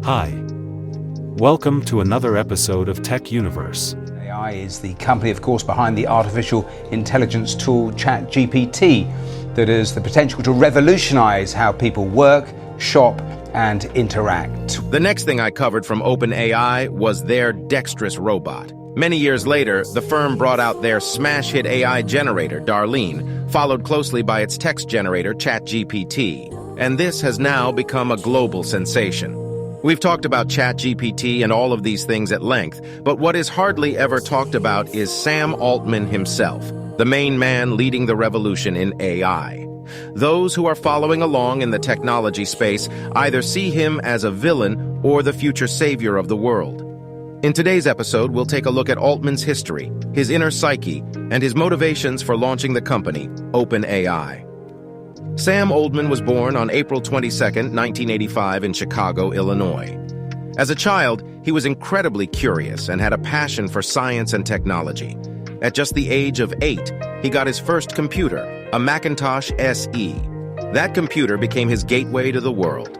Hi. Welcome to another episode of Tech Universe. AI is the company, of course, behind the artificial intelligence tool ChatGPT that has the potential to revolutionize how people work, shop, and interact. The next thing I covered from Openai was their dexterous robot. Many years later, the firm brought out their smash hit AI generator, Darlene, followed closely by its text generator, ChatGPT. And this has now become a global sensation. We've talked about ChatGPT and all of these things at length, but what is hardly ever talked about is Sam Altman himself, the main man leading the revolution in AI. Those who are following along in the technology space either see him as a villain or the future savior of the world. In today's episode, we'll take a look at Altman's history, his inner psyche, and his motivations for launching the company, Openai. Sam Altman was born on April 22, 1985 in Chicago, Illinois. As a child, he was incredibly curious and had a passion for science and technology. At just the age of 8, he got his first computer, a Macintosh SE. That computer became his gateway to the world.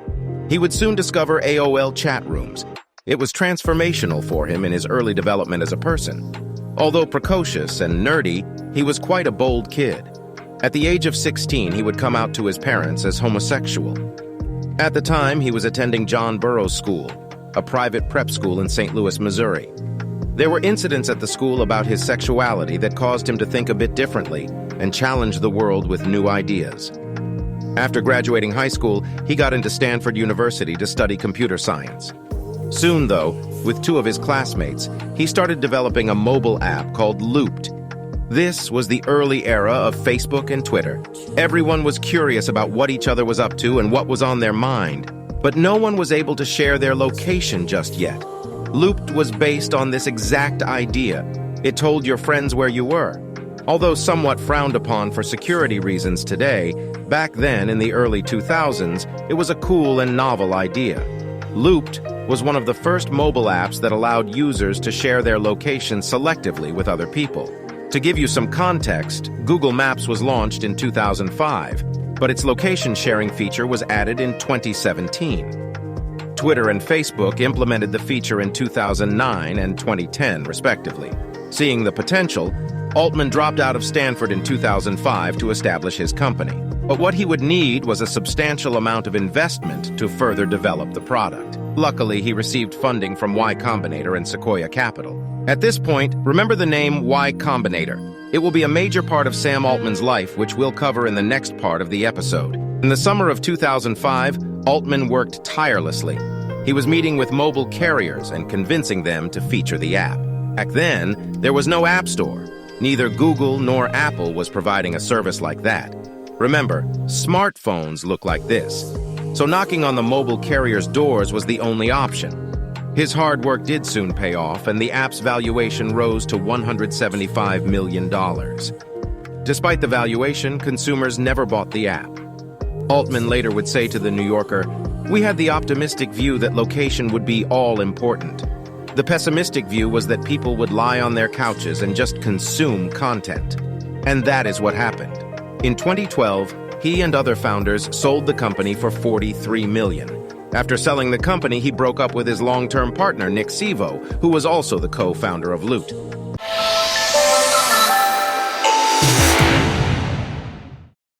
He would soon discover AOL chat rooms. It was transformational for him in his early development as a person. Although precocious and nerdy, he was quite a bold kid. At the age of 16, he would come out to his parents as homosexual. At the time, he was attending John Burroughs School, a private prep school in St. Louis, Missouri. There were incidents at the school about his sexuality that caused him to think a bit differently and challenge the world with new ideas. After graduating high school, he got into Stanford University to study computer science. Soon, though, with two of his classmates, he started developing a mobile app called Looped. This was the early era of Facebook and Twitter. Everyone was curious about what each other was up to and what was on their mind, but no one was able to share their location just yet. Looped was based on this exact idea. It told your friends where you were. Although somewhat frowned upon for security reasons today, back then in the early 2000s, it was a cool and novel idea. Looped was one of the first mobile apps that allowed users to share their location selectively with other people. To give you some context, Google Maps was launched in 2005, but its location sharing feature was added in 2017. Twitter and Facebook implemented the feature in 2009 and 2010, respectively. Seeing the potential, Altman dropped out of Stanford in 2005 to establish his company. But what he would need was a substantial amount of investment to further develop the product. Luckily, he received funding from Y Combinator and Sequoia Capital. At this point, remember the name Y Combinator. It will be a major part of Sam Altman's life, which we'll cover in the next part of the episode. In the summer of 2005, Altman worked tirelessly. He was meeting with mobile carriers and convincing them to feature the app. Back then, there was no app store. Neither Google nor Apple was providing a service like that. Remember, smartphones look like this. So knocking on the mobile carrier's doors was the only option. His hard work did soon pay off, and the app's valuation rose to $175 million. Despite the valuation, consumers never bought the app. Altman later would say to The New Yorker, "We had the optimistic view that location would be all-important. The pessimistic view was that people would lie on their couches and just consume content." And that is what happened. In 2012, he and other founders sold the company for $43 million. After selling the company, he broke up with his long-term partner, Nick Sevo, who was also the co-founder of Looped.